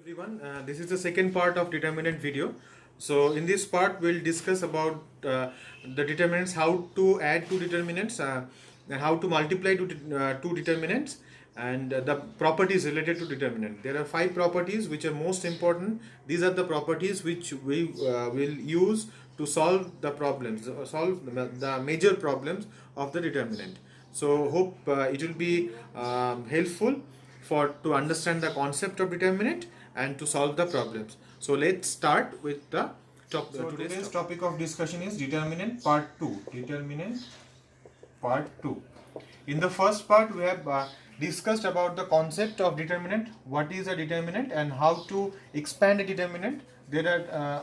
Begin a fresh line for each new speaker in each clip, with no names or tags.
Everyone, this is the second part of determinant video. So in this part we'll discuss about the determinants, how to add two determinants and how to multiply two determinants, and the properties related to determinant. There are 5 properties which are most important. These are the properties which we will use to solve the problems, solve the major problems of the determinant. So hope it will be helpful for to understand the concept of determinant and to solve the problems. So let's start with the topic. So today's topic of discussion is determinant part 2. Determinant part 2. In the first part we have discussed about the concept of determinant, what is a determinant and how to expand a determinant. There are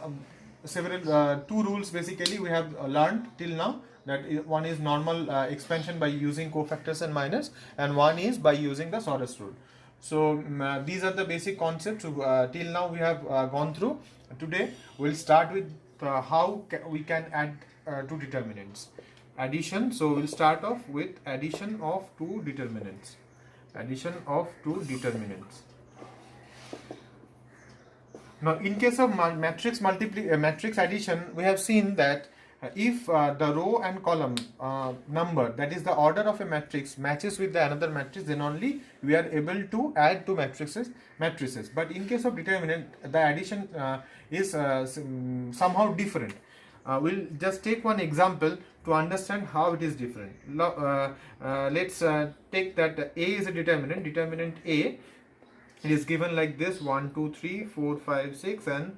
several two rules basically we have learned till now. That one is normal expansion by using cofactors and minors, and one is by using the Sorus rule. So these are the basic concepts till now we have gone through. Today we'll start with how we can add two determinants. Addition. So we'll start off with addition of two determinants. Addition of two determinants. Now, in case of matrix addition, we have seen that if the row and column number, that is the order of a matrix, matches with the another matrix, then only we are able to add two matrices. But in case of determinant, the addition is somehow different. We'll just take one example to understand how it is different. Let's take that A is a determinant. Determinant A. It is given like this: 1, 2, 3, 4, 5, 6, and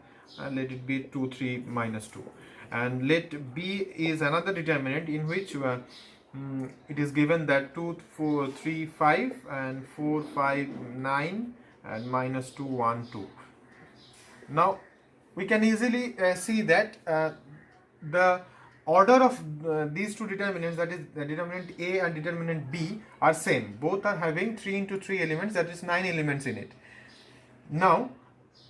let it be 2, 3, minus 2. And let B is another determinant in which it is given that 2, 4, 3, 5, and 4, 5, 9, and minus 2, 1, 2. Now we can easily see that the order of these two determinants, that is the determinant A and determinant B, are same. Both are having 3 into 3 elements, that is 9 elements in it. Now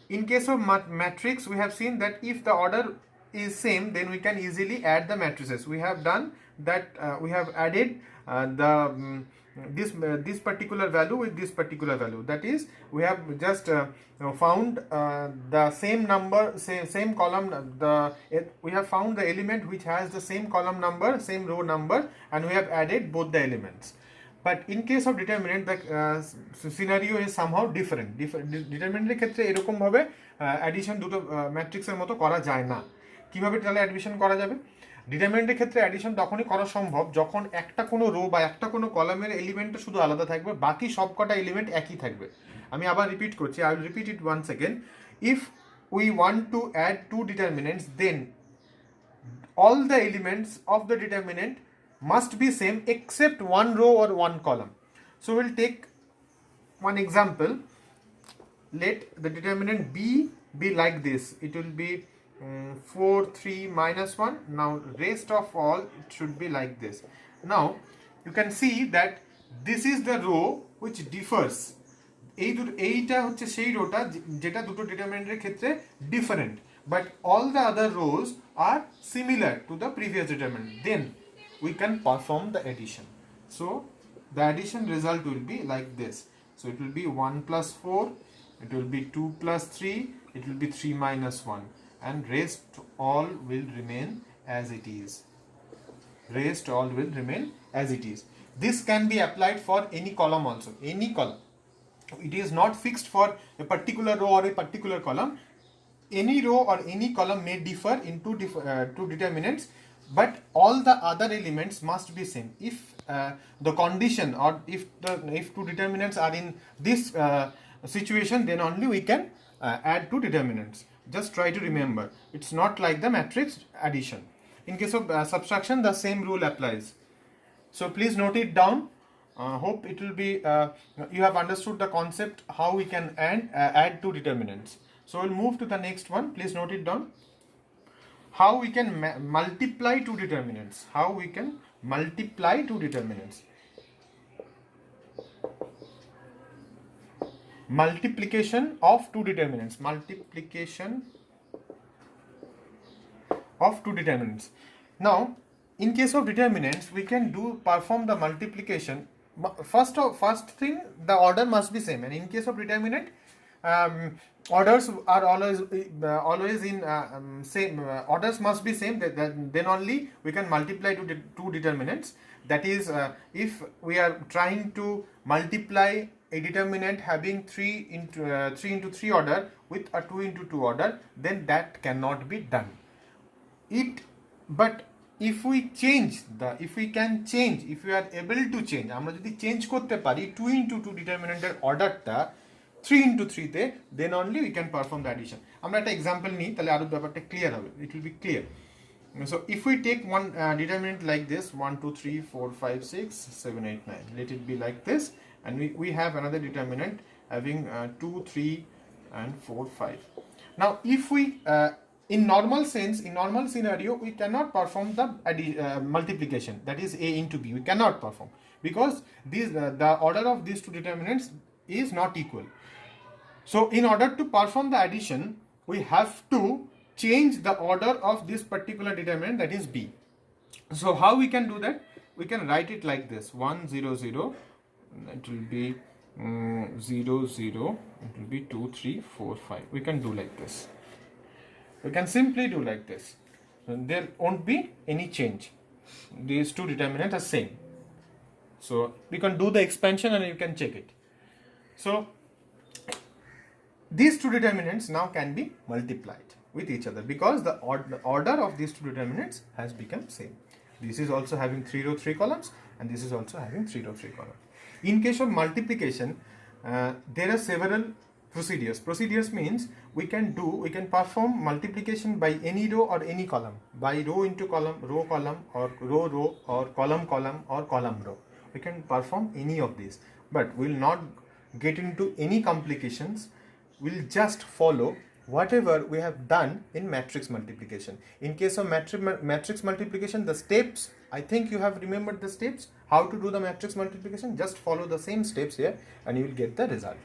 in case of matrix, we have seen that if the order is same, then we can easily add the matrices. We have done that. We have added this particular value with this particular value. That is, we have just found the same number, same column. We have found the element which has the same column number, same row number, and we have added both the elements. But in case of determinant, the scenario is somehow different. Determinant এর ক্ষেত্রে এরকম ভাবে addition দুটো ম্যাট্রিক্সের মতো করা যায় না। কিভাবে তাহলে অ্যাডিশন করা যাবে? ডিটারমিনেন্টের ক্ষেত্রে অ্যাডিশন তখনই করা সম্ভব যখন একটা কোনো রো বা একটা কোনো কলামের এলিমেন্টটা শুধু আলাদা থাকবে, বাকি সবকটা এলিমেন্ট একই থাকবে। আমি আবার রিপিট করছি, I will repeat it once again. If we want to add two determinants, then all the elements of the determinant must be same except one row or one column. So we'll take one example. Let the determinant B be like this. It will be 4, 3, minus 1. Now rest of all it should be like this. Now you can see that this is the row which differs. এইটা হচ্ছে সেই rota যেটা দুটো ডিটারমিনেন্টের ক্ষেত্রে different, but all the other rows are similar to the previous determinant. Then we can perform the addition. So the addition result will be like this. So it will be 1 plus 4, it will be 2 plus 3, it will be 3 minus 1, and rest all will remain as it is. Rest all will remain as it is. This can be applied for any column also, any column. It is not fixed for a particular row or a particular column. Any row or any column may differ in two determinants, but all the other elements must be same. If the condition or if two determinants are in this situation, then only we can add two determinants. Just try to remember, it's not like the matrix addition. In case of subtraction, the same rule applies. So please note it down. Hope it will be you have understood the concept how we can add two determinants. So we'll move to the next one. Please note it down. How we can multiply two determinants. How we can multiply two determinants. Multiplication of two determinants. Multiplication of two determinants. Now, in case of determinants, we can perform the multiplication. First thing, the order must be same, and in case of determinant, orders are always in same, orders must be same, then only we can multiply to two determinants. That is, if we are trying to multiply a determinant having 3 into 3 order with a 2 into 2 order, then that cannot be done. But if we are able to change, আমরা যদি change করতে পারি 2 into 2 ডিটারমিনেন্টের অর্ডারটা 3 into 3 তে, then only we can perform the addition. আমরা একটা example নিই, তাহলে আরো ব্যাপারটা ক্লিয়ার হবে, it will be clear. So if we take one determinant like this, 1 2 3 4 5 6 7 8 9, let it be like this, and we have another determinant having 2 3 and 4 5. Now if we in normal scenario, we cannot perform the multiplication, that is a into b, we cannot perform, because the order of these two determinants is not equal. So in order to perform the addition, we have to change the order of this particular determinant, that is b. So how we can do that? We can write it like this: 1 0 0, it will be 0 0, it will be 2 3 4 5. We can do like this. We can simply do like this. There won't be any change. These two determinants are same. So we can do the expansion and you can check it. So these two determinants now can be multiplied with each other, because the order of these two determinants has become same. This is also having 3 row 3 columns, and this is also having 3 row 3 columns. In case of multiplication, there are several procedures means we can perform multiplication by any row or any column, by row into column, row column, or row or column or column row. We can perform any of these, but we'll not get into any complications. We'll just follow whatever we have done in matrix multiplication. In case of matrix multiplication, the steps, I think you have remembered the steps, how to do the matrix multiplication. Just follow the same steps here and you will get the result.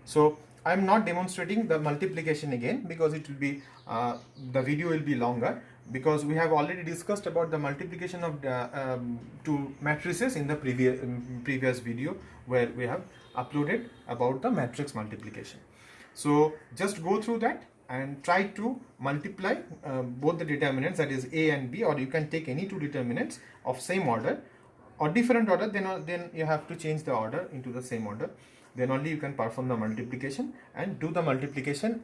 So I'm not demonstrating the multiplication again, because it will be the video will be longer, because we have already discussed about the multiplication of two matrices in the previous video, where we have uploaded about the matrix multiplication. So just go through that and try to multiply both the determinants, that is a and b, or you can take any two determinants of same order or different order, then you have to change the order into the same order. Then only you can perform the multiplication and do the multiplication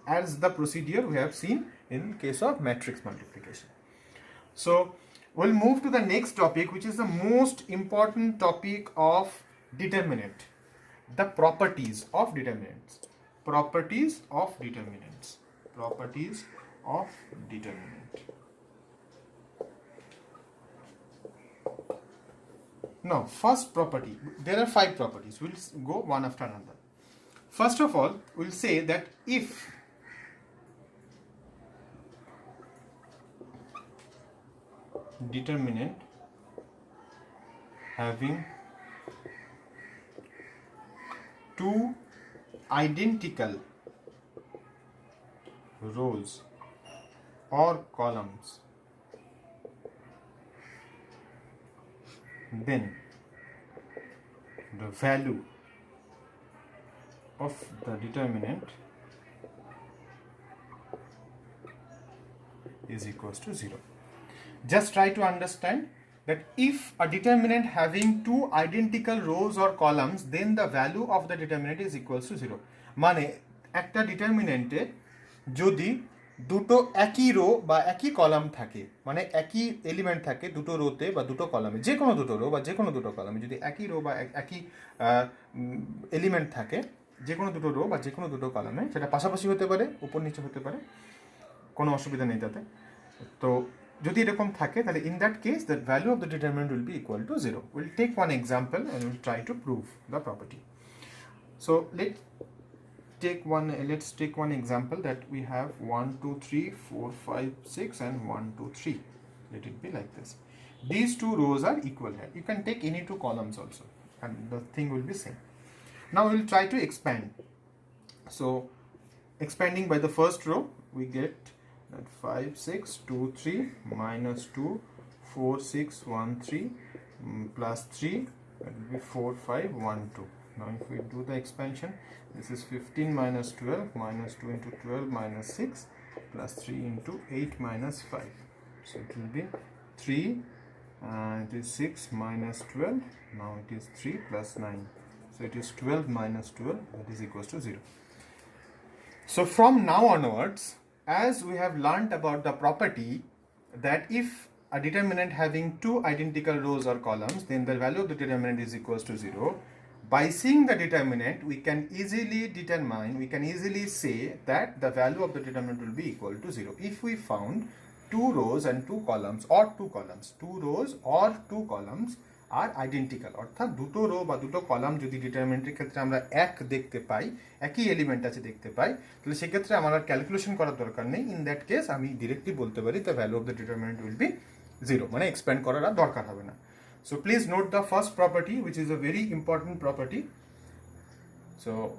as the procedure we have seen in case of matrix multiplication. So we'll move to the next topic, which is the most important topic of determinant: the properties of determinants. Properties of determinant. Now, first property, there are 5 properties. We'll go one after another. First of all, we'll say that if determinant having two identical rows or columns, then the value of the determinant is equals to 0. Just try to understand that if a determinant having two identical rows or columns, then the value of the determinant is equals to 0. মানে একটা ডিটারমিনেন্টে যদি দুটো একই rho বা একই column থাকে, মানে একই এলিমেন্ট থাকে দুটো রোতে বা দুটো কলামে, যে কোনো দুটো রো বা যে কোনো দুটো কলামে যদি একই রো বা একই এলিমেন্ট থাকে, যে কোনো দুটো রো বা যে কোনো দুটো কলামে, সেটা পাশাপাশি হতে পারে, উপর নিচে হতে পারে, কোনো অসুবিধা নেই তাতে। তো যদি এরকম থাকে, তাহলে in that case the value of the determinant will be equal to 0. We'll take one example and we'll try to prove the property. So let's take one example that we have 1 2 3 4 5 6 and 1 2 3. Let it be like this. These two rows are equal here. You can take any two columns also and the thing will be same. Now we'll try to expand. So expanding by the first row, we get that 5 6 2 3 minus 2 4 6 1 3 plus 3, that will be 4 5 1 2. Now if we do the expansion, this is 15 minus 12 minus 2 into 12 minus 6 plus 3 into 8 minus 5. So it will be 3, it is 6 minus 12, now it is 3 plus 9. So it is 12 minus 12, that is equals to 0. So from now onwards, as we have learnt about the property that if a determinant having two identical rows or columns, then the value of the determinant is equals to 0. By seeing the determinant, we can easily determine, we can easily say that the value of the determinant will be equal to 0. If we found two rows and two columns or two columns, two rows or two columns are identical, অর্থাৎ দুটো rho বা দুটো column যদি ডিটারমিনেন্টের ক্ষেত্রে আমরা এক দেখতে পাই, একই এলিমেন্ট আছে দেখতে পাই, তাহলে সেক্ষেত্রে আমার আর ক্যালকুলেশন করার দরকার নেই। ইন দ্যাট কেস আমি ডিরেক্টলি বলতে পারি the value of the determinant will be 0, মানে এক্সপ্যান্ড করার আর দরকার হবে না। So please note the first property, which is a very important property,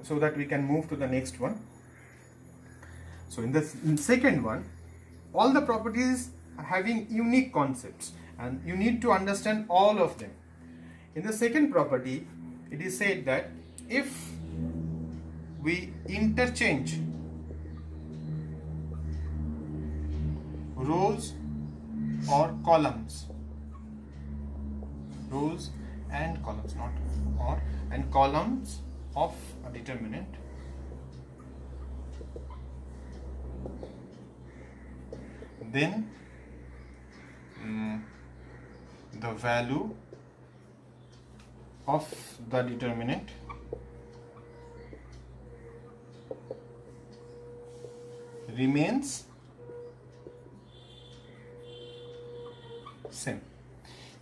so that we can move to the next one. So in the second one, all the properties are having unique concepts and you need to understand all of them. In the second property, it is said that if we interchange rows or columns, rows and columns, not or, and columns of a determinant, then the value of the determinant remains same.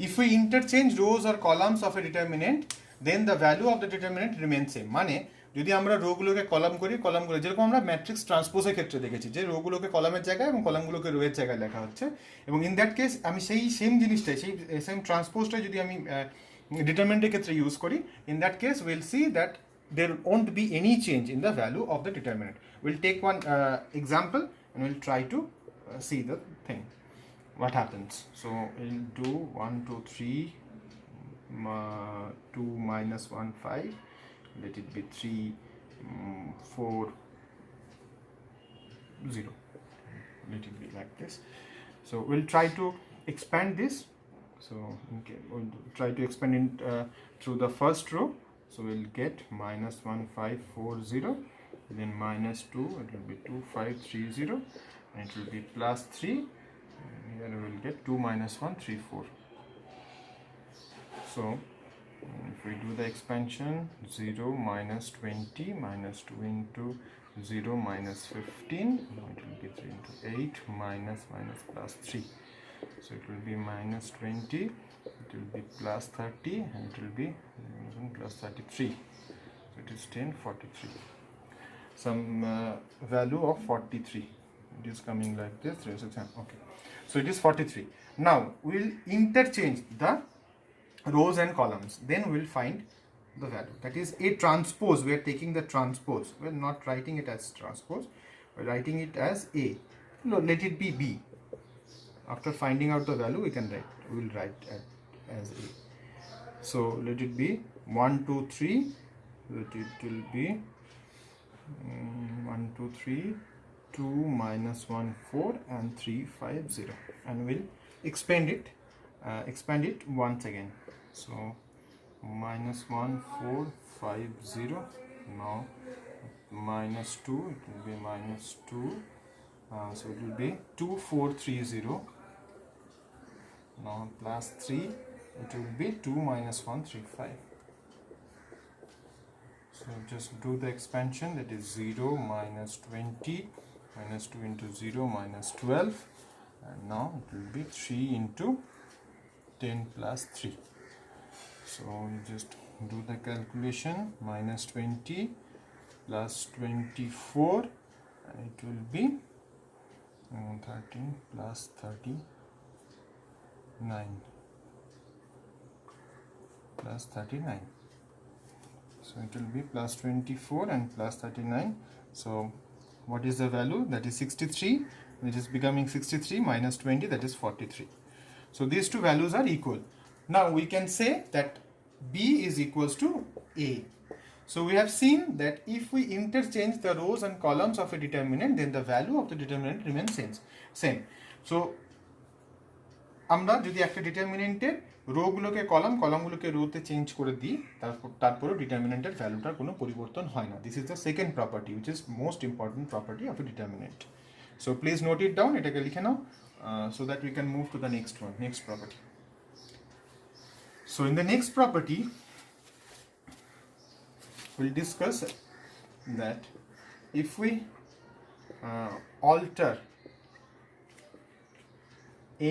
If we interchange rows or columns of a determinant, then the value of the determinant remains same. মানে যদি আমরা রোগুলোকে column করি, কলামগুলো যেরকম আমরা matrix ট্রান্সপোজের ক্ষেত্রে দেখেছি যে রোগুলোকে কলামের জায়গায় এবং কলামগুলোকে রোয়ের জায়গায় লেখা হচ্ছে, এবং ইন দ্যাট কেস আমি সেই সেম জিনিসটাই, সেই সেম ট্রান্সপোজটাই যদি আমি ডিটারমিনেন্টের ক্ষেত্রে ইউজ করি, in that case will see that there won't be any change in the value of the determinant. We'll take one example and we'll try to see the thing. What happens? So we'll do 1 2 3 2 minus 1 5, let it be 3 4 0, let it be like this. So we'll try to expand this. So okay, we'll try to expand it through the first row. So we'll get minus 1 5 4 0, then minus 2, it will be 2 5 3 0, and it will be plus 3. Here we will get 2 minus 1 3 4. So if we do the expansion, 0 minus 20 minus 2 into 0 minus 15, now it will be 3 into 8 minus plus 3. So it will be minus 20, it will be plus 30, and it will be plus 33. So it is 10 43. Some value of 43. It is coming like this. Okay. So it is 43. Now we'll interchange the rows and columns. Then we'll find the value. That is a transpose. We are taking the transpose. We're not writing it as transpose. We're writing it as A. No, let it be B. After finding out the value, we can write. We'll write as A. So let it be 1 2 3. Let it will be 1 2 3 2 minus 1 4 and 3 5 0, and we'll expand it once again. So minus 1 4 5 0, now minus 2, it will be minus 2, so it will be 2 4 3 0, now plus 3, it will be 2 minus 1 3 5. So just do the expansion, that is 0 minus 20 minus 2 into 0 minus 12, and now it will be 3 into 10 plus 3. So we just do the calculation, minus 20 plus 24, and it will be 13 plus 39 plus 39. So it will be plus 24 and plus 39. So what is the value? That is 63, which is becoming 63 minus 20, that is 43. So these two values are equal. Now we can say that B is equals to A. So we have seen that if we interchange the rows and columns of a determinant, then the value of the determinant remains same. So আমরা যদি একটা ডিটারমিনেন্টের রোগুলোকে কলামগুলোকে রোতে change করে দিই, তারপরেও ডিটারমিনেন্টের ভ্যালুটার কোনো পরিবর্তন হয় না। This is the second property which is most important property of a determinant. So please note it down, এটাকে লিখে নাও, so that we can move to the next property. So in the next property we'll discuss that if we alter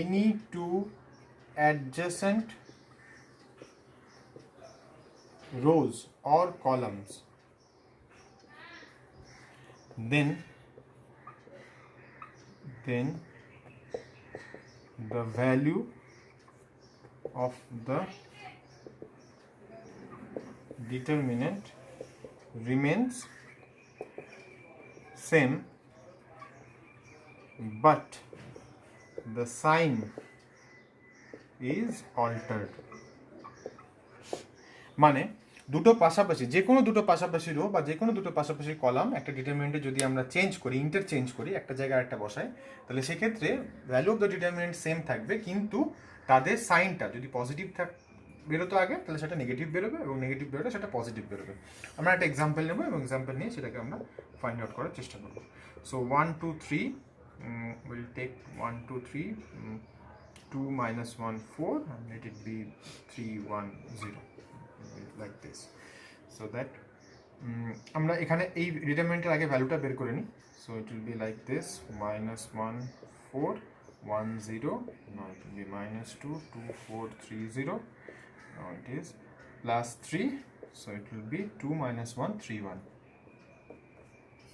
any two adjacent rows or columns, then the value of the determinant remains same, but the sign is altered. মানে দুটো পাশাপাশি, যে কোনো দুটো পাশাপাশি rho বা যে কোনো দুটো পাশাপাশি কলাম একটা ডিটারমিনেন্টে যদি আমরা চেঞ্জ করি, ইন্টারচেঞ্জ করি, একটা জায়গায় একটা বসাই, তাহলে সেক্ষেত্রে value of the determinant same থাকবে, কিন্তু তাদের সাইনটা যদি পজিটিভ বেরোতো আগে, তাহলে সেটা নেগেটিভ বেরোবে, এবং নেগেটিভ বেরোলে সেটা পজিটিভ বেরোবে। আমরা একটা এক্সাম্পল নেব এবং এক্সাম্পল নিয়ে সেটাকে আমরা ফাইন্ড আউট করার চেষ্টা করব। So 1 2 3 will take 1 2 3 2 minus 1 4 and let it be 3 1 0 like this, so that আমরা এখানে এই ডিটারমিনেন্টের আগে ভ্যালুটা বের করে নিই। So it will be like this, minus 1 4 1 0, now it will be minus 2 2 4 3 0, now it is plus 3, so it will be 2 minus 1 3 1,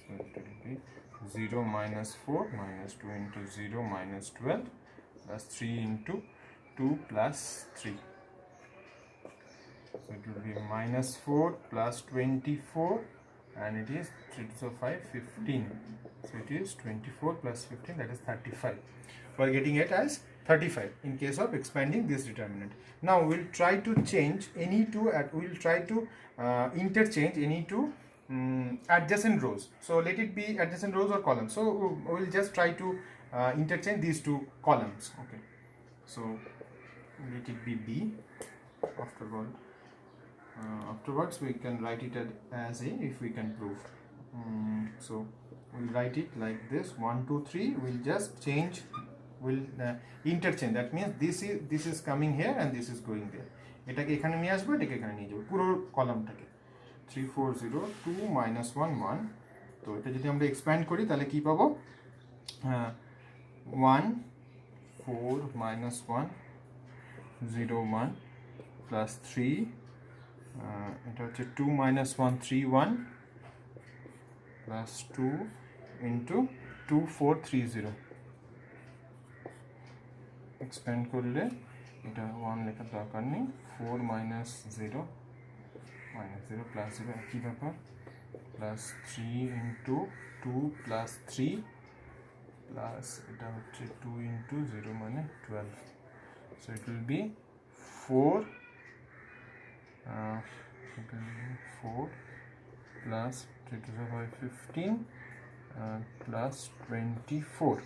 so it will be 0 minus 4 minus 2 into 0 minus 12 plus 3 into 2 plus 3, so it will be minus 4 plus 24, and it is 3 to the 5 15, so it is 24 plus 15, that is 35. We are getting it as 35 in case of expanding this determinant. Now we will try to change any two, we will try to interchange any two adjacent rows. So let it be adjacent rows or columns. So we will just try to interchange these two columns. Okay, so let it be B. Afterwards we can write it as A if we can prove. So we'll write it like this, 1 2 3, we'll just change, we'll interchange, that means this is coming here and this is going there, এটাকে এখানে নিয়ে আসবো, এটাকে এখানে নিয়ে যাবো, পুরো কলামটাকে 3 4 0 2 minus 1 1, তো এটা যদি আমরা এক্সপ্যান্ড করি তাহলে কি পাবো, 1 4 minus 1 0 1 plus 3, এটা হচ্ছে 2 minus 1 3 1 plus 2 into 2 4 3 0, expand করলে এটা 1 লেখার দরকার নেই, 4 minus 0 plus 0 একই ব্যাপার, plus 3 into 2 plus 3 plus এটা হচ্ছে 2 into 0 মানে 12, so it will be 4 plus 3 to the 5 15 plus 24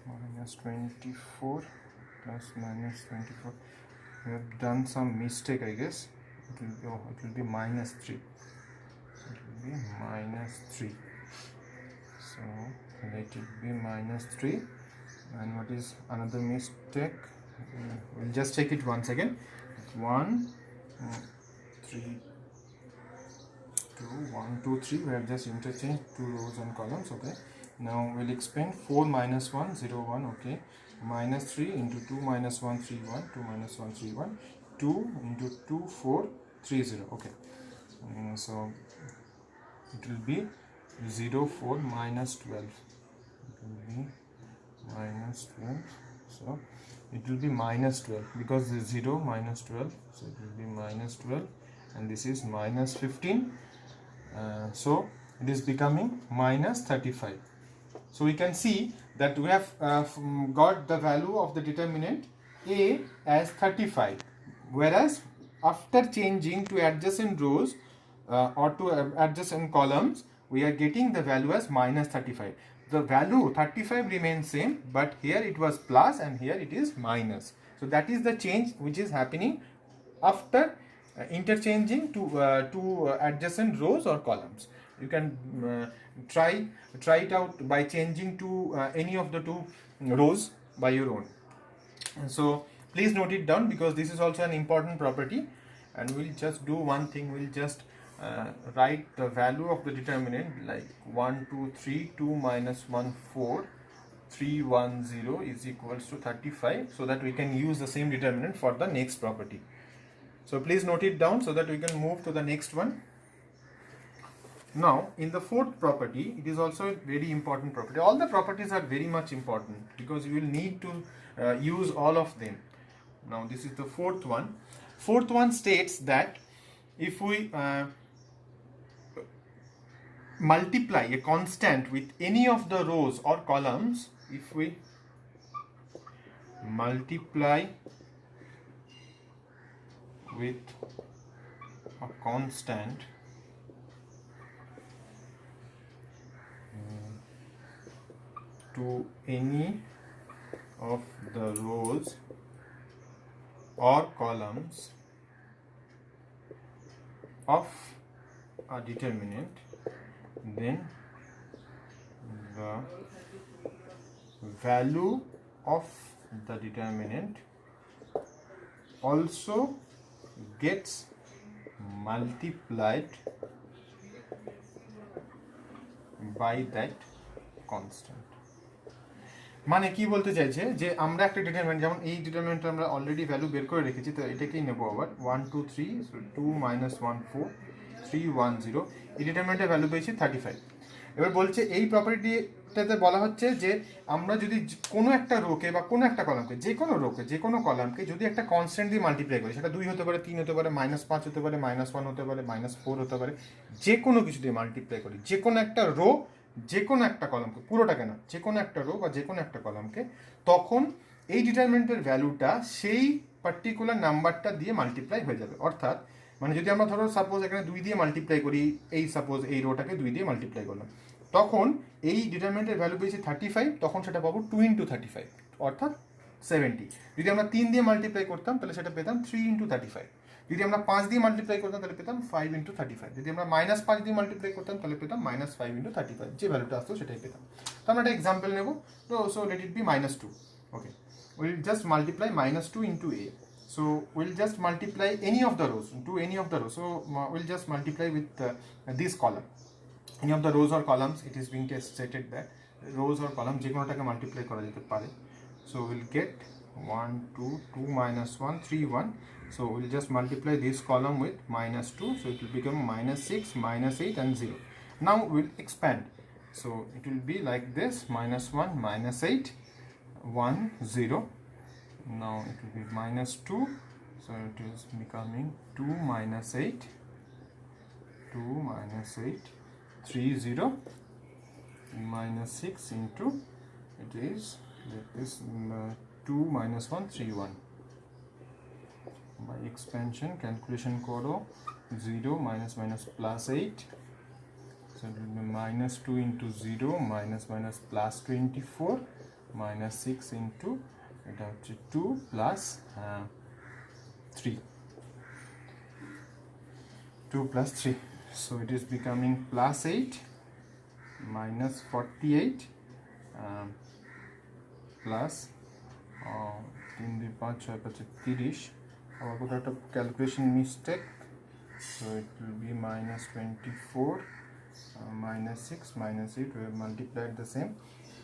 minus 24 plus minus 24. We have done some mistake, I guess. It will be minus 3. So it will be minus 3. So let it be minus 3. And what is another mistake? We'll just check it once again. 1 3 2 1 2 3, we have just interchanged two rows and columns. Okay, now we'll expand 4 minus 1 0 1, okay, minus 3 into 2 minus 1 3 1, 2 minus 1 3 1, 2 into 2 4 3 0, okay, so it will be 0 4 minus 12, it will be minus 12, so it will be minus 12 because this 0 minus 12, so it will be minus 12, and this is minus 15, so it is becoming minus 35. So we can see that we have got the value of the determinant A as 35, whereas after changing to adjacent rows or two adjacent columns, we are getting the value as minus 35. The value 35 remains same, but here it was plus and here it is minus. So that is the change which is happening after interchanging two adjacent rows or columns. You can try it out by changing to any of the two rows by your own. So please note it down, because this is also an important property. And we'll just do one thing, we'll just write the value of the determinant like 1 2 3 2 minus 1 4 3 1 0 is equals to 35, so that we can use the same determinant for the next property. So please note it down so that we can move to the next one. Now in the fourth property, it is also a very important property. All the properties are very much important because you will need to use all of them. Now this is the fourth one. Fourth one states that if we multiply a constant with any of the rows or columns, if we multiply with a constant to any of the rows or columns of a determinant, then the value of the determinant also gets multiplied by that constant. মানে কি বলতে চাইছে যে আমরা একটা determinant, যেমন এই ডিটারমিনেন্টটা আমরা অলরেডি ভ্যালু বের করে রেখেছি, তো এটাকেই নেব আবার 1 2 3 2 1 4 3 1 0, এই ডিটারমিনেন্টের ভ্যালু পেয়েছি 35। এবার বলছে এই প্রপার্টিটাতে বলা হচ্ছে যে আমরা যদি কোনো একটা রোকে বা কোনো একটা কলামকে, যে কোনো রোকে যে কোনো কলামকে যদি একটা কনস্ট্যান্ট দিয়ে মাল্টিপ্লাই করি, সেটা 2 হতে পারে, 3 হতে পারে, -5 হতে পারে, -1 হতে পারে, -4 হতে পারে, যে কোনো কিছু দিয়ে মাল্টিপ্লাই করি, যে কোনো একটা রো, যে কোনো একটা কলামকে, পুরোটা কেন, যে কোনো একটা রো বা যে কোনো একটা কলামকে, তখন এই ডিটারমিনেন্টের ভ্যালুটা সেই পার্টিকুলার নাম্বারটা দিয়ে মাল্টিপ্লাই হয়ে যাবে। অর্থাৎ মানে যদি আমরা ধরো সাপোজ এখানে 2 দিয়ে মাল্টিপ্লাই করি, এই সাপোজ এই রোটাকে 2 দিয়ে মাল্টিপ্লাই করলাম, তখন এই ডিটারমিনেন্টের ভ্যালু পেয়েছি 35, তখন সেটা পাবো 2 × 35 অর্থাৎ 70। যদি আমরা 3 দিয়ে মাল্টিপ্লাই করতাম তাহলে সেটা পেতাম 3 × 35। যদি আমরা 5 দিয়ে মাল্টিপ্লাই করতাম তাহলে পেতাম 5 × 35। যদি আমরা -5 দিয়ে মাল্টিপ্লাই করতাম তাহলে পেতাম -5 × 35, যে ভ্যালুটা আসতো সেটাই পেতাম। তো আমরা একটা এক্সাম্পল নেব, তো so let it be -2। Okay, will just multiply -2 × a. So we'll just multiply any of the rows to any of the rows. So we'll just multiply with this column. Any of the rows or columns, it is being stated that rows or columns যে কোনোটাকে multiply করা যেতে পারে। So we'll get 1 2 2 - 1 3 1. So we'll just multiply this column with -2, so it will become -6 -8 and 0. Now we'll expand, so it will be like this: -1 -8 1 0. Now it will be -2, so it is becoming 2 - 8 2 - 8 3 0 -6 into, it is like this 2 - 1 3 1. By expansion calculation koro 0 minus +8, so it will be -2 into 0 minus +24 -6 into এটা হচ্ছে 2 plus 3 2 plus 3, so it is becoming +8 -48 plus 3 2 5 6 5 30, আবার কোথাও একটা calculation mistake, so it will be -24 -6 -8, we have multiplied the same.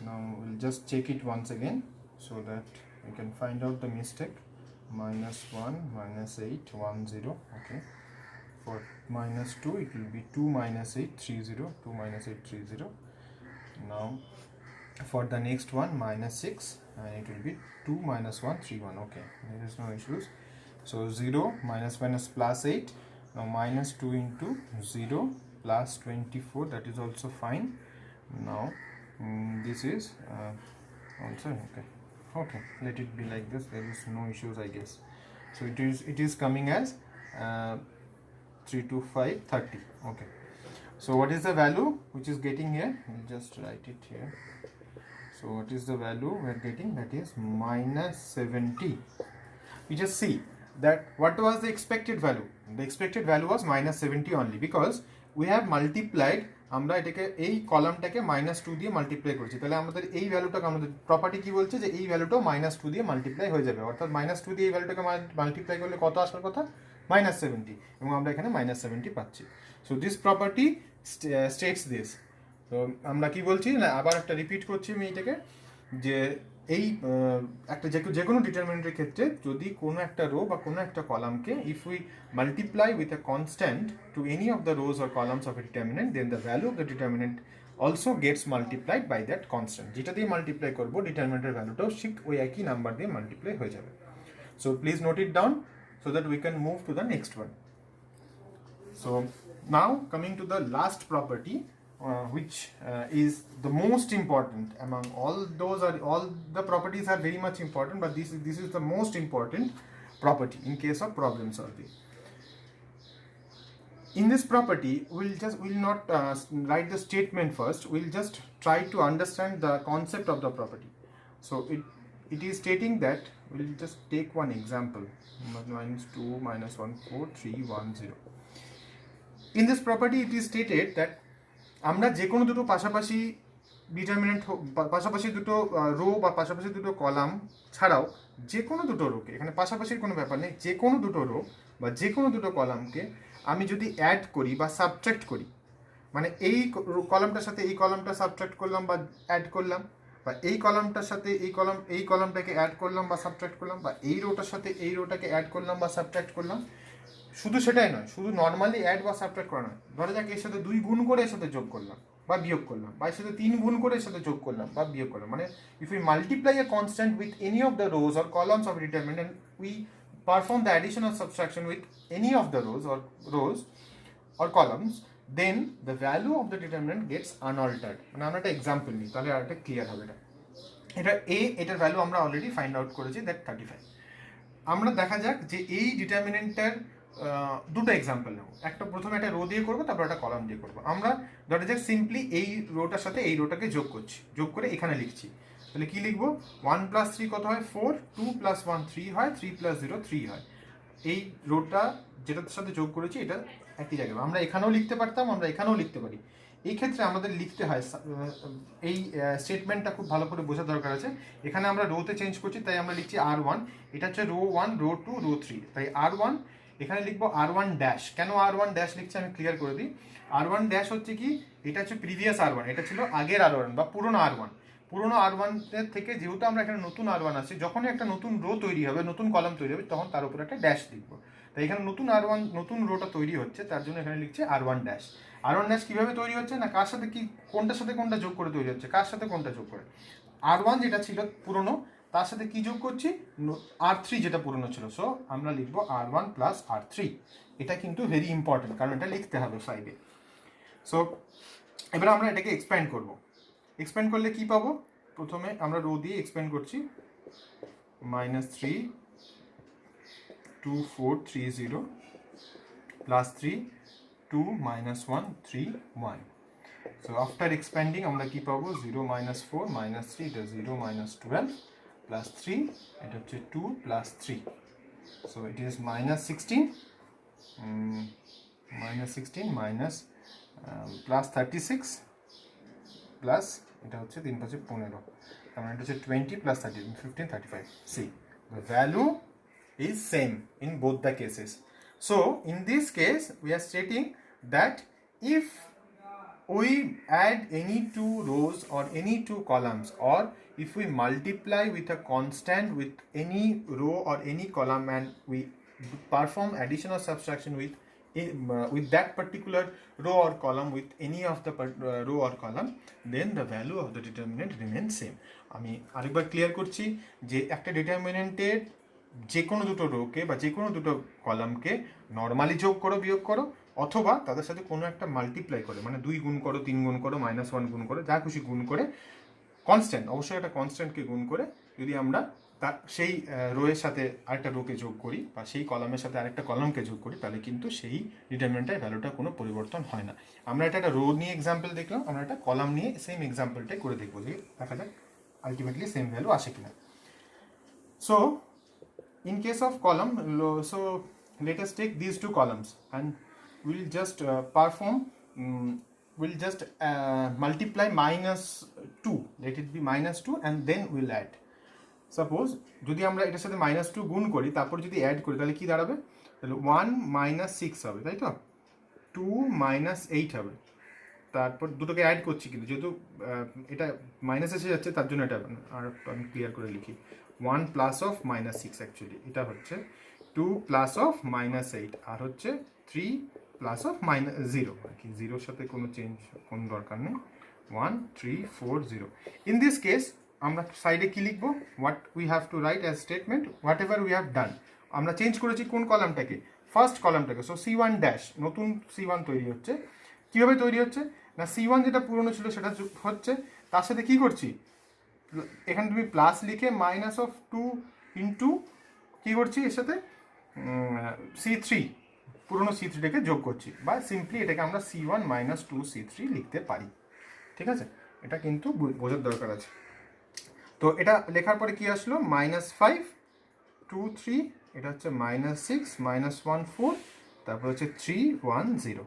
Now we'll just check it once again so that you can find out the mistake. -1 -8 1 0. Okay, for -2 it will be 2 - 8 3 0, 2 - 8 3 0. Now for the next one -6, and it will be 2 - 1 3 1. Okay, there is no issues. So 0 minus +8. Now -2 into 0 plus 24, that is also fine. Now this is also okay, let it be like this, there is no issues, I guess. So it is coming as 3 to 5 30. Okay, so what is the value which is getting here? I'll just write it here. So what is the value we are getting? That is minus 70. You just see that what was the expected value? The expected value was minus 70 only, because we have multiplied, আমরা এটাকে এই কলামটাকে -2 দিয়ে multiply করছি, তাহলে আমাদের এই ভ্যালুটাকে আমাদের property কি বলছে যে এই ভ্যালুটাও -2 দিয়ে মাল্টিপ্লাই হয়ে যাবে, অর্থাৎ -2 দিয়ে এই ভ্যালুটাকে মাল্টিপ্লাই করলে কত আসার কথা? -70, এবং আমরা এখানে -70 পাচ্ছি। So this property states this. তো আমরা কি বলছি না, আবার একটা রিপিট করছি আমি এটাকে, যে এই একটা যে কোনো ডিটারমিনেন্টের ক্ষেত্রে যদি কোনো একটা রো বা কোনো একটা কলামকে if we multiply with a constant to any of the rows or columns of a determinant, then the value of the determinant also gets multiplied by that constant. যেটা দিয়ে মাল্টিপ্লাই করবো ডিটারমিনেন্টের ভ্যালুটাও ঠিক ওই একই নাম্বার দিয়ে মাল্টিপ্লাই হয়ে যাবে। So please note it down so that we can move to the next one. So now coming to the last property, which is the most important among all the properties are very much important, but this is the most important property in case of problem solving. In this property we'll not write the statement first, we'll just try to understand the concept of the property. So it is stating that, we'll just take one example, -2 -1 4 3 1 0. In this property it is stated that আমরা যে কোনো দুটো পাশাপাশি determinant, পাশাপাশি দুটো rho বা পাশাপাশি দুটো কলাম ছাড়াও যে কোনো দুটো রোকে, এখানে পাশাপাশির কোনো ব্যাপার নেই, যে কোনো দুটো রো বা যে কোনো দুটো কলামকে আমি যদি অ্যাড করি বা সাবট্রাক্ট করি, মানে এই কলামটার সাথে এই কলামটা সাবট্রাক্ট করলাম বা অ্যাড করলাম, বা এই কলামটার সাথে এই কলামটাকে অ্যাড করলাম বা সাবট্রাক্ট করলাম, বা এই রোটার সাথে এই রোটাকে অ্যাড করলাম বা সাবট্রাক্ট করলাম, শুধু সেটাই নয়, শুধু নর্মালি অ্যাড বা সাবট্রাক্ট করা নয়, ধরা যাক এর সাথে 2 গুণ করে এর সাথে যোগ করলাম বা বিয়োগ করলাম, বা এর সাথে 3 গুণ করে এর সাথে যোগ করলাম বা বিয়োগ করলাম, মানে if we multiply a constant with any of the rows or columns of determinant, we perform the addition or subtraction with any of the rose or columns, then the value of the determinant gets unaltered. মানে আমরা একটা example নিই, তাহলে আর একটা clear হবে। এটা এটার value আমরা অলরেডি ফাইন্ড আউট করেছি, দ্যাট 35। আমরা দেখা যাক যে এই ডিটারমিনেন্টের দুটো এক্সাম্পল নেব, প্রথমে একটা রো দিয়ে করবো, তারপর একটা কলাম দিয়ে করবো। আমরা ধরা যাক সিম্পলি এই রোটার সাথে এই রোটাকে যোগ করছি, যোগ করে এখানে লিখছি, তাহলে কি লিখবো? 1 + 3 কত হয়? 4, 2 + 1 3 হয়, 3 + 0 3 হয়। এই রোটা যেটার সাথে যোগ করেছি এটা একই জায়গায়, আমরা এখানেও লিখতে পারতাম, আমরা এখানেও লিখতে পারি। এই ক্ষেত্রে আমাদের লিখতে হয়, এই স্টেটমেন্টটা খুব ভালো করে বোঝা দরকার আছে। এখানে আমরা রোতে চেঞ্জ করছি, তাই আমরা লিখছি R1, এটা হচ্ছে রো 1, রো 2, রো 3, তাই R1 এখানে লিখবো R1 ড্যাশ। কেন R1 ড্যাশ লিখছি আমি ক্লিয়ার করে দিই। R1 ড্যাশ হচ্ছে কি, এটা হচ্ছে প্রিভিয়াস R1, এটা ছিল আগের R1 বা পুরোনো R1। পুরোনো R1 এর থেকে যেহেতু আমরা এখানে নতুন R1 আছে, যখনই একটা নতুন রো তৈরি হবে, নতুন কলাম তৈরি হবে, তখন তার উপর একটা ড্যাশ লিখবো। তাই এখানে নতুন R1, নতুন রোটা তৈরি হচ্ছে, তার জন্য এখানে লিখছে R1 ড্যাশ। R1 ড্যাশ কীভাবে তৈরি হচ্ছে না, কার সাথে কি, কোনটার সাথে কোনটা যোগ করে তৈরি হচ্ছে, কার সাথে কোনটা যোগ করে? R1 যেটা ছিল পুরোনো, তার সাথে কি যোগ করছি? R3 যেটা পুরোনো ছিল। সো আমরা লিখবো R1 + R3। এটা কিন্তু ভেরি ইম্পর্টেন্ট, কারণ এটা লিখতে হবে সাইডে। সো এবার আমরা এটাকে এক্সপ্যান্ড করব। এক্সপ্যান্ড করলে কি পাবো? প্রথমে আমরা রো দিয়ে এক্সপ্যান্ড করছি, -3 2 4 3 0 +3 2 -1 3 1. So after expanding আমরা কি পাবো? 0 -4 -3, এটা 0 -12 +3, এটা হচ্ছে 2 +3, so it is -16 +36 প্লাস এটা হচ্ছে 3 5 15, তার মানে এটা হচ্ছে 20 + 30 15 35. See, the value is same in both the cases. So in this case we are stating that if we add any two rows or any two columns, or if we multiply with a constant with any row or any column, and we perform addition or subtraction with that particular row or column, with any of the row or column, then the value of the determinant remains same. আমি আরেকবার clear করছি যে একটা ডিটারমিনেন্টের যে কোনো দুটো রোকে বা যে কোনো দুটো কলামকে নর্মালি যোগ করো, বিয়োগ করো, অথবা তাদের সাথে কোনো একটা মাল্টিপ্লাই করে, মানে 2 গুণ করো, 3 গুণ করো, -1 গুণ করো, যা খুশি গুণ করে, কনস্ট্যান্ট, অবশ্যই একটা কনস্ট্যান্টকে গুণ করে যদি আমরা তা সেই রোয়ের সাথে আরেকটা রোকে যোগ করি বা সেই কলামের সাথে আরেকটা কলামকে যোগ করি, তাহলে কিন্তু সেই ডিটারমিনেন্টের ভ্যালুটা কোনো পরিবর্তন হয় না। আমরা এটা একটা রো নিয়ে এক্সাম্পল দেখলাম, আমরা একটা কলাম নিয়ে সেম এক্সাম্পলটাই করে দেখবো যে দেখা যাক আলটিমেটলি সেম ভ্যালু আসে কিনা। So in case of column, so let us take these two columns and we'll just we'll just multiply -2, let it be -2 and then we'll add. Suppose যদি আমরা এটার সাথে -2 গুণ করি তারপর যদি অ্যাড করি তাহলে কি দাঁড়াবে, তাহলে 1 - 6 হবে, তাই তো 2 - 8 হবে। তারপর দুটোকে অ্যাড করছি কিন্তু যেহেতু এটা মাইনাস এসে যাচ্ছে তার জন্য এটা, আর আমি ক্লিয়ার করে লিখি 1 + -6 অ্যাকচুয়ালি এটা হচ্ছে 2 + -8 আর হচ্ছে 3 + -0 আর কি, জিরোর সাথে কোনো চেঞ্জ কোনো দরকার নেই, 1 3 4 0। ইন দিস কেস আমরা সাইডে কি লিখবো, what we have to right as statement what ever we have done. আমরা চেঞ্জ করেছি কোন কলামটাকে, ফার্স্ট কলামটাকে। সো C1 ড্যাশ নতুন C1 তৈরি হচ্ছে। কীভাবে তৈরি হচ্ছে না, C1 যেটা পুরনো ছিল সেটা হচ্ছে, তার সাথে কি করছি, এখানে তুমি প্লাস লিখে -2 ইন্টু কী করছি এর সাথে C3 পুরনো C3টাকে যোগ করছি, বা সিম্পলি এটাকে আমরা C1 - 2C3 লিখতে পারি। ঠিক আছে, এটা কিন্তু বোঝার দরকার আছে। তো এটা লেখার পরে কি আসলো, -5 2 3, এটা হচ্ছে -6 -1 4, তারপর হচ্ছে 3 1 0।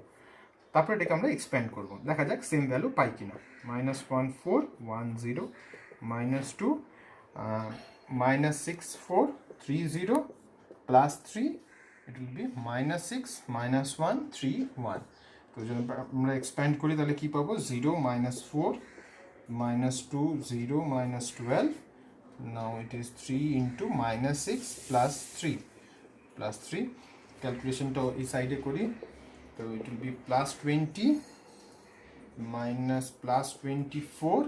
তারপরে এটাকে আমরা এক্সপ্যান্ড করবো, দেখা যাক সেম ভ্যালু পাই কিনা। -1 4 1 0 -2 -6 4 3 0 +3, it will be -6 -1 3 1। তো যদি আমরা এক্সপ্যান্ড করি তাহলে কি পাবো, 0 -4 -2 0 -12, now it is 3 into -6 + 3 ক্যালকুলেশনটা এই সাইডে করি, তো it will be +20 +24,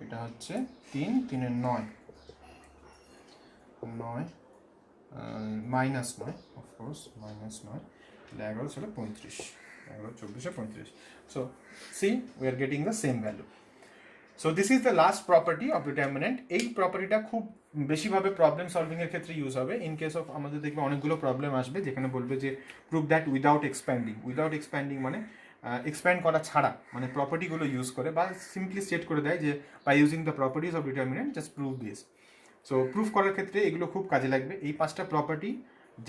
এটা হচ্ছে 3 3 এর 9 -9 অফকোর্স -9, 11 ছিল 35, 11 24 35। So see we are getting the same value. So this is the last property of determinant. এই প্রপার্টিটা খুব বেশিভাবে প্রবলেম সলভিংয়ের ক্ষেত্রে ইউজ হবে। ইন কেস অফ আমাদের দেখবে অনেকগুলো প্রবলেম আসবে যেখানে বলবে যে প্রুভ দ্যাট উইদাউট এক্সপ্যান্ডিং মানে এক্সপ্যান্ড করা ছাড়া, মানে প্রপার্টিগুলো ইউজ করে, বা সিম্পলি স্টেট করে দেয় যে by using the properties of determinant just prove this. So proof করার ক্ষেত্রে এগুলো খুব কাজে লাগবে। এই 5টা property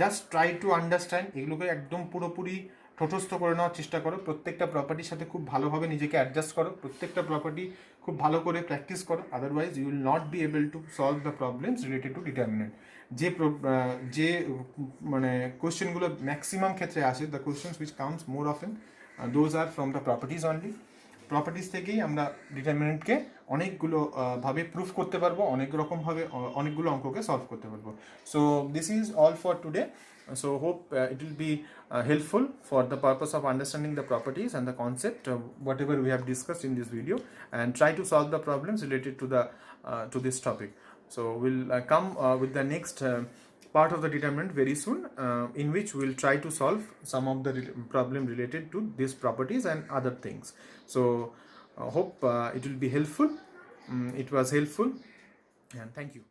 just try to understand, এগুলোকে একদম পুরোপুরি ঠোঁটস্থ করে নেওয়ার চেষ্টা করো। প্রত্যেকটা প্রপার্টির সাথে খুব ভালোভাবে নিজেকে অ্যাডজাস্ট করো, প্রত্যেকটা প্রপার্টি খুব ভালো করে প্র্যাকটিস করো, otherwise you will not be able to solve the problems related to determinant. যে মানে কোয়েশ্চেনগুলো ম্যাক্সিমাম ক্ষেত্রে আসে, the questions which comes more often those are from the properties only. Properties থেকেই আমরা ডিটারমিনেন্টকে অনেকগুলো ভাবে প্রুফ করতে পারবো, অনেক রকমভাবে অনেকগুলো অঙ্ককে সলভ করতে পারবো। So this is all for today. So hope it will be helpful for the purpose of understanding the properties and the concept of whatever we have discussed in this video, and try to solve the problems related to this topic. So we'll come with the next part of the determinant very soon, in which we'll try to solve some of the problem related to these properties and other things. So hope it will be helpful. It was helpful, and thank you.